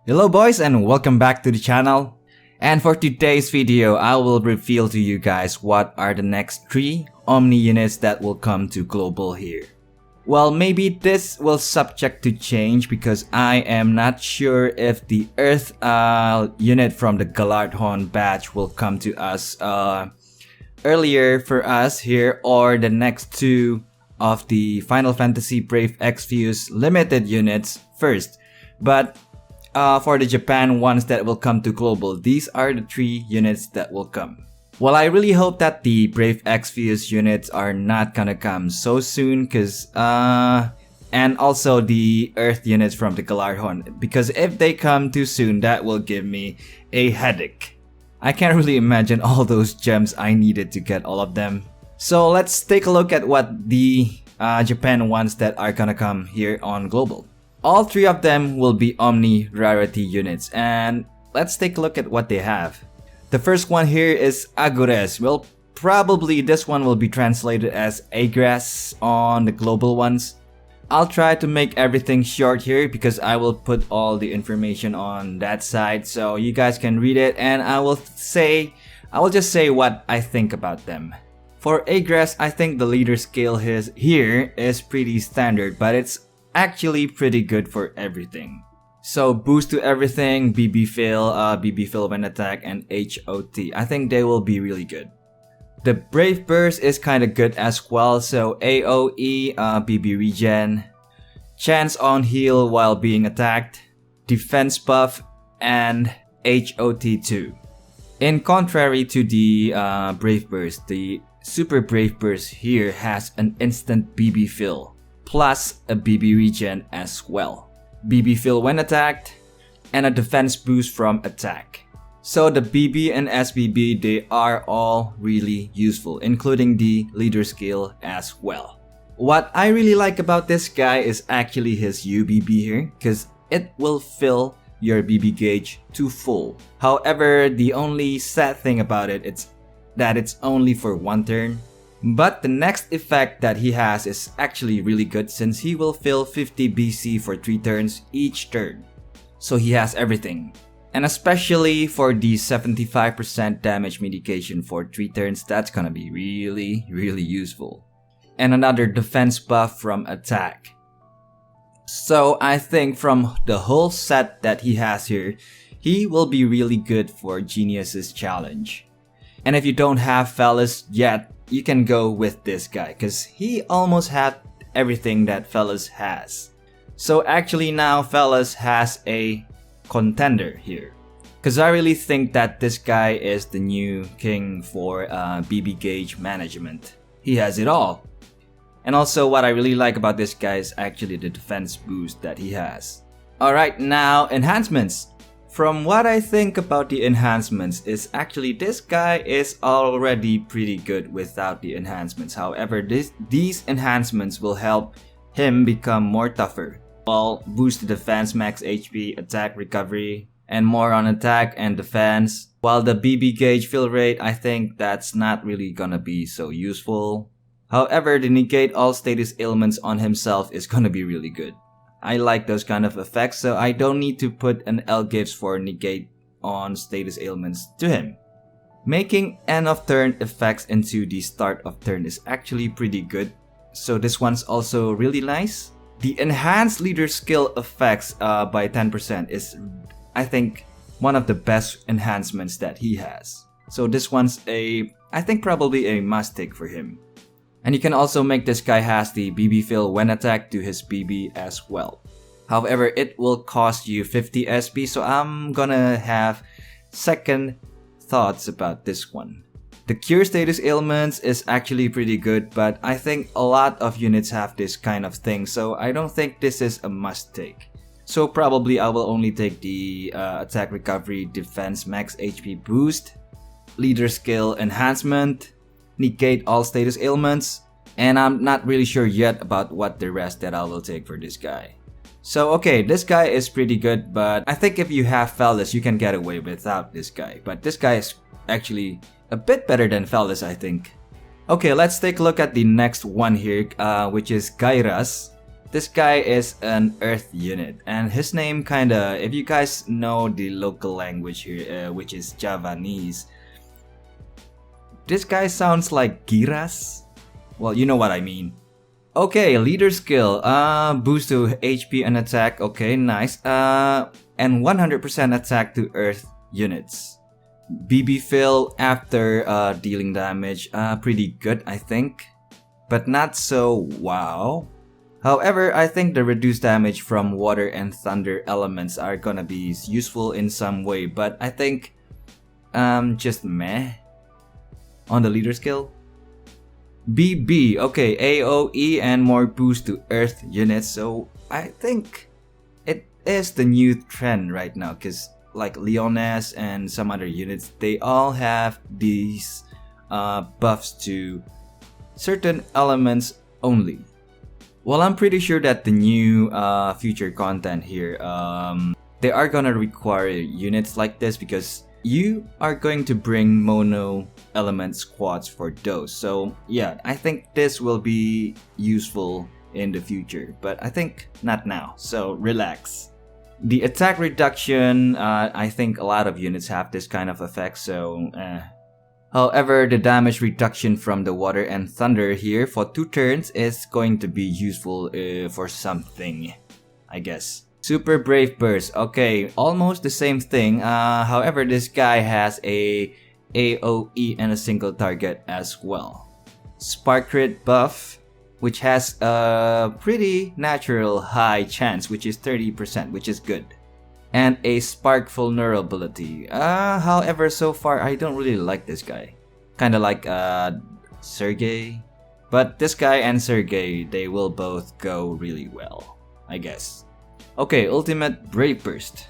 Hello boys and welcome back to the channel. And for today's video, I will reveal to you guys what are the next 3 Omni units that will come to global here. Well, maybe this will subject to change because I am not sure if the Earth unit from the Galardhon batch will come to us earlier for us here, or the next 2 of the Final Fantasy Brave Exvius limited units first. But for the Japan ones that will come to global, these are the 3 units that will come. Well, I really hope that the Brave Exvius units are not gonna come so soon, and also the Earth units from the Galardhon, because if they come too soon, that will give me a headache. I can't really imagine all those gems I needed to get all of them. So let's take a look at what the Japan ones that are gonna come here on global. All 3 of them will be Omni rarity units, and let's take a look at what they have. The first one here is Gairas. Well, probably this one will be translated as Gairas on the global ones. I'll try to make everything short here because I will put all the information on that side so you guys can read it, and I will just say what I think about them. For Gairas, I think the leader skill here is pretty standard, but it's actually pretty good for everything. So boost to everything, BB fill when attack, and HOT. I think they will be really good. The Brave Burst is kinda good as well, so AOE, BB regen, chance on heal while being attacked, defense buff, and HOT too. In contrary to the Brave Burst, the Super Brave Burst here has an instant BB fill, plus a BB regen as well. BB fill when attacked, and a defense boost from attack. So the BB and SBB, they are all really useful, including the leader skill as well. What I really like about this guy is actually his UBB here, because it will fill your BB gauge to full. However, the only sad thing about it is that it's only for 1 turn. But the next effect that he has is actually really good, since he will fill 50 BC for 3 turns each turn. So he has everything. And especially for the 75% damage mitigation for 3 turns, that's gonna be really useful. And another defense buff from attack. So I think from the whole set that he has here, he will be really good for Genius's challenge. And if you don't have Fellas yet, you can go with this guy, because he almost had everything that Fellas has. So actually now Fellas has a contender here, because I really think that this guy is the new king for BB gauge management. He has it all. And also what I really like about this guy is actually the defense boost that he has. Alright, now enhancements. From what I think about the enhancements is actually this guy is already pretty good without the enhancements. However, these enhancements will help him become more tougher. Well, boost the defense, max HP, attack, recovery, and more on attack and defense. While the BB gauge fill rate, I think that's not really gonna be so useful. However, the negate all status ailments on himself is gonna be really good. I like those kind of effects, so I don't need to put an L-Gives for negate on status ailments to him. Making end of turn effects into the start of turn is actually pretty good, so this one's also really nice. The enhanced leader skill effects by 10% is, I think, one of the best enhancements that he has. So this one's I think probably a must take for him. And you can also make this guy has the BB fill when attacked to his BB as well. However, it will cost you 50 SP, so I'm gonna have second thoughts about this one. The cure status ailments is actually pretty good, but I think a lot of units have this kind of thing, so I don't think this is a must take. So probably I will only take the attack recovery, defense max HP boost, leader skill enhancement, negate all status ailments, and I'm not really sure yet about what the rest that I will take for this guy. So okay, this guy is pretty good, but I think if you have Fellas, you can get away without this guy. But this guy is actually a bit better than Fellas, I think. Okay, let's take a look at the next one here, which is Gairas. This guy is an Earth unit, and his name kinda, if you guys know the local language here, which is Javanese, this guy sounds like Gairas. Well, you know what I mean. Okay, leader skill, boost to HP and attack, okay, nice, and 100% attack to Earth units. BB fill after dealing damage, pretty good I think, but not so wow. However, I think the reduced damage from water and thunder elements are gonna be useful in some way, but I think just meh on the leader skill. BB, okay, AOE and more boost to Earth units, so I think it is the new trend right now, because like Leones and some other units, they all have these buffs to certain elements only. Well, I'm pretty sure that the new future content here, they are gonna require units like this because you are going to bring mono element squads for those. So yeah, I think this will be useful in the future, but I think not now, so relax. The attack reduction, I think a lot of units have this kind of effect, so However, the damage reduction from the water and thunder here for 2 turns is going to be useful for something, I guess. Super Brave Burst, okay, almost the same thing. However, this guy has a AOE and a single target as well. Spark Crit buff, which has a pretty natural high chance, which is 30%, which is good. And a Spark Vulnerability. However, so far I don't really like this guy. Kinda like Sergey. But this guy and Sergey, they will both go really well, I guess. Okay, Ultimate Brave Burst.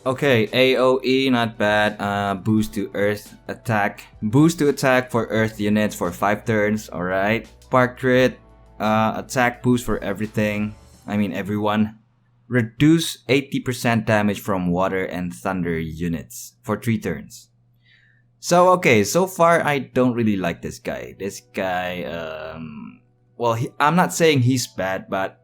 Okay, AOE, not bad. Boost to Earth attack. Boost to attack for Earth units for 5 turns, alright. Spark Crit, attack boost for everything. I mean everyone. Reduce 80% damage from water and thunder units for 3 turns. So okay, so far I don't really like this guy. This guy, well, I'm not saying he's bad, but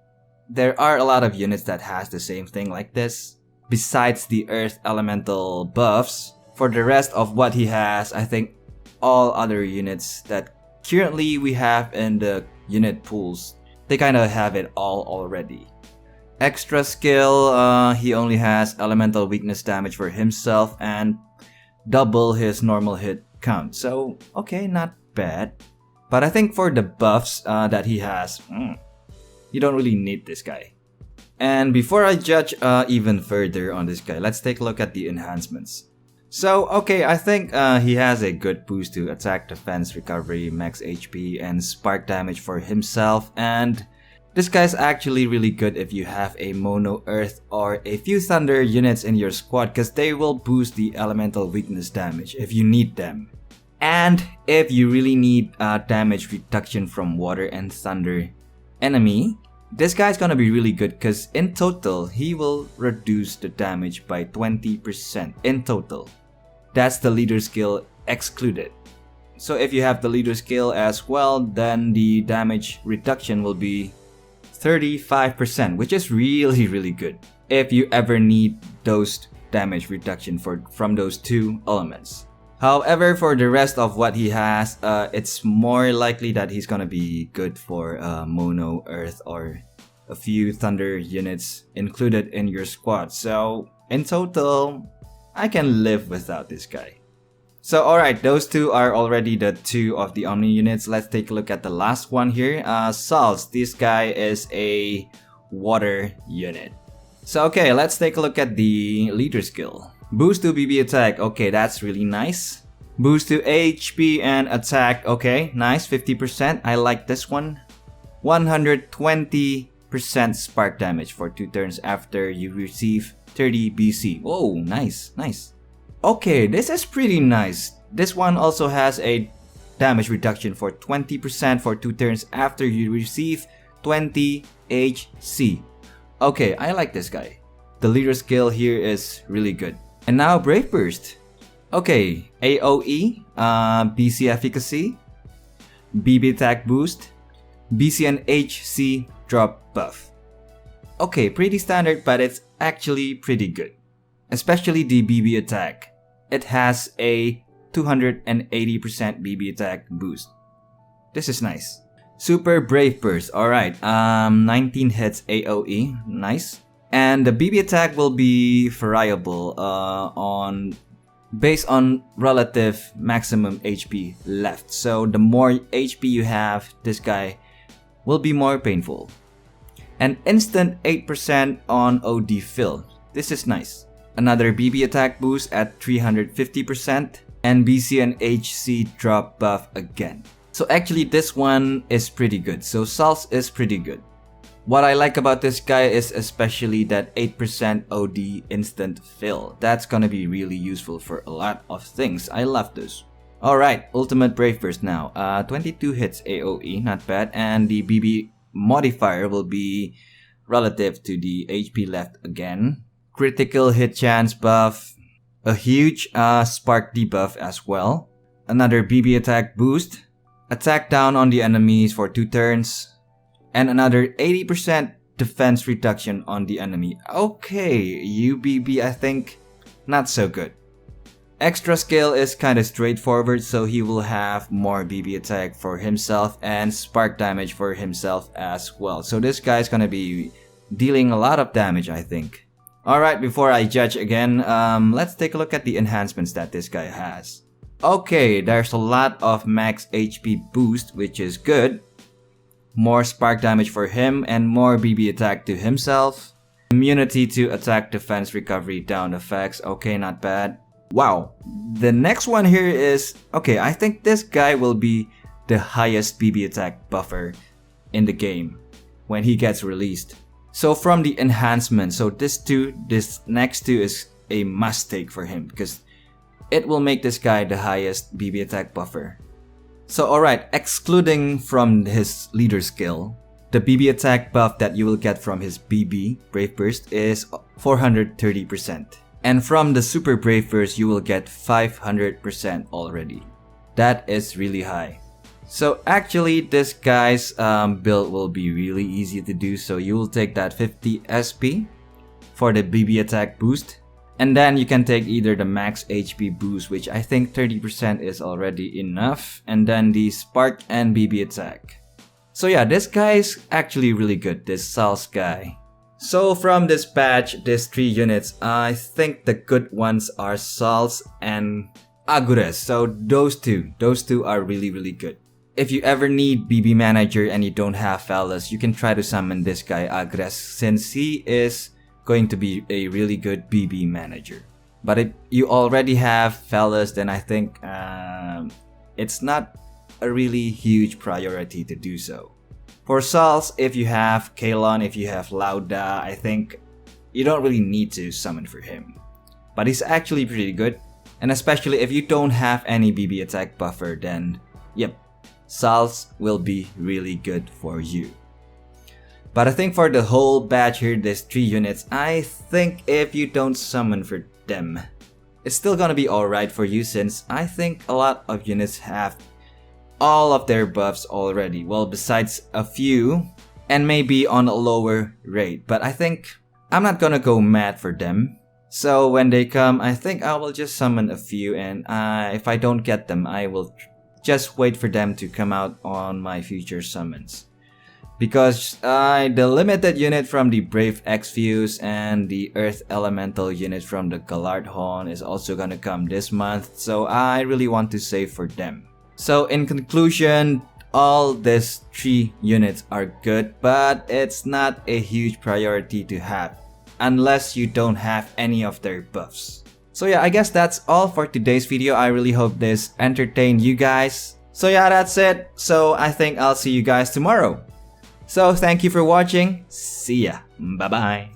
there are a lot of units that has the same thing like this. Besides the earth elemental buffs, for the rest of what he has, I think all other units that currently we have in the unit pools, they kind of have it all already. Extra skill, he only has elemental weakness damage for himself and double his normal hit count. So, okay, not bad. But I think for the buffs that he has, you don't really need this guy. And before I judge even further on this guy, let's take a look at the enhancements. So, okay, I think he has a good boost to attack, defense, recovery, max HP, and spark damage for himself. And this guy's actually really good if you have a mono earth or a few thunder units in your squad, because they will boost the elemental weakness damage if you need them. And if you really need damage reduction from water and thunder enemy, this guy's gonna be really good because in total he will reduce the damage by 20% in total. That's the leader skill excluded. So if you have the leader skill as well, then the damage reduction will be 35%, which is really good if you ever need those damage reduction from those 2 elements. However, for the rest of what he has, it's more likely that he's gonna be good for mono earth or a few thunder units included in your squad. So in total, I can live without this guy. So alright, those 2 are already the 2 of the Omni units. Let's take a look at the last one here. Salz, this guy is a water unit. So okay, let's take a look at the leader skill. Boost to BB attack, okay, that's really nice. Boost to HP and attack, okay, nice, 50%, I like this one. 120% spark damage for 2 turns after you receive 30 BC. Oh, nice. Okay, this is pretty nice. This one also has a damage reduction for 20% for 2 turns after you receive 20 HC. Okay, I like this guy. The leader skill here is really good. And now Brave Burst. Okay, AOE, BC efficacy, BB attack boost, BC and HC drop buff. okay, pretty standard, but it's actually pretty good. Especially the BB attack. It has a 280% BB attack boost. This is nice. Super Brave Burst, alright, 19 hits AoE, nice. And the BB attack will be variable based on relative maximum HP left. So the more HP you have, this guy will be more painful. An instant 8% on OD fill. This is nice. Another BB attack boost at 350%. And BC and HC drop buff again. So actually this one is pretty good. So Salz is pretty good. What I like about this guy is especially that 8% OD instant fill. That's gonna be really useful for a lot of things. I love this. Alright, Ultimate Brave Burst now. 22 hits AoE, not bad. And the BB modifier will be relative to the HP left again. Critical hit chance buff. A huge spark debuff as well. Another BB attack boost. Attack down on the enemies for 2 turns. And another 80% defense reduction on the enemy. Okay, UBB I think not so good. Extra skill is kinda straightforward, so he will have more BB attack for himself and spark damage for himself as well. So this guy's gonna be dealing a lot of damage, I think. Alright, before I judge again, let's take a look at the enhancements that this guy has. Okay, there's a lot of max HP boost, which is good. More spark damage for him and more BB attack to himself. Immunity to attack, defense, recovery, down effects. Okay, not bad. Wow. The next one here is... okay, I think this guy will be the highest BB attack buffer in the game when he gets released. So from the enhancement, so this next two is a must take for him because it will make this guy the highest BB attack buffer. So alright, excluding from his leader skill, the BB attack buff that you will get from his BB Brave Burst is 430%. And from the Super Brave Burst, you will get 500% already. That is really high. So actually, this guy's build will be really easy to do. So you will take that 50 SP for the BB attack boost. And then you can take either the max HP boost, which I think 30% is already enough. And then the spark and BB attack. So yeah, this guy is actually really good, this Salz guy. So from this patch, these 3 units, I think the good ones are Salz and Gairas. So those two are really good. If you ever need BB manager and you don't have fellas, you can try to summon this guy Gairas since he is going to be a really good BB manager. But if you already have fellas, then I think it's not a really huge priority to do so. For Salz, if you have Kalon, if you have Lauda, I think you don't really need to summon for him. But he's actually pretty good. And especially if you don't have any BB attack buffer, then yep, Salz will be really good for you. But I think for the whole batch here, these 3 units, I think if you don't summon for them, it's still gonna be alright for you since I think a lot of units have all of their buffs already. Well, besides a few, and maybe on a lower rate. But I think I'm not gonna go mad for them. So when they come, I think I will just summon a few, and if I don't get them, I will just wait for them to come out on my future summons. Because the limited unit from the Brave X-Fuse and the Earth Elemental unit from the Galardhon is also gonna come this month, so I really want to save for them. So in conclusion, all these 3 units are good, but it's not a huge priority to have unless you don't have any of their buffs. So yeah, I guess that's all for today's video. I really hope this entertained you guys. So yeah, that's it. So I think I'll see you guys tomorrow. So thank you for watching. See ya. Bye bye.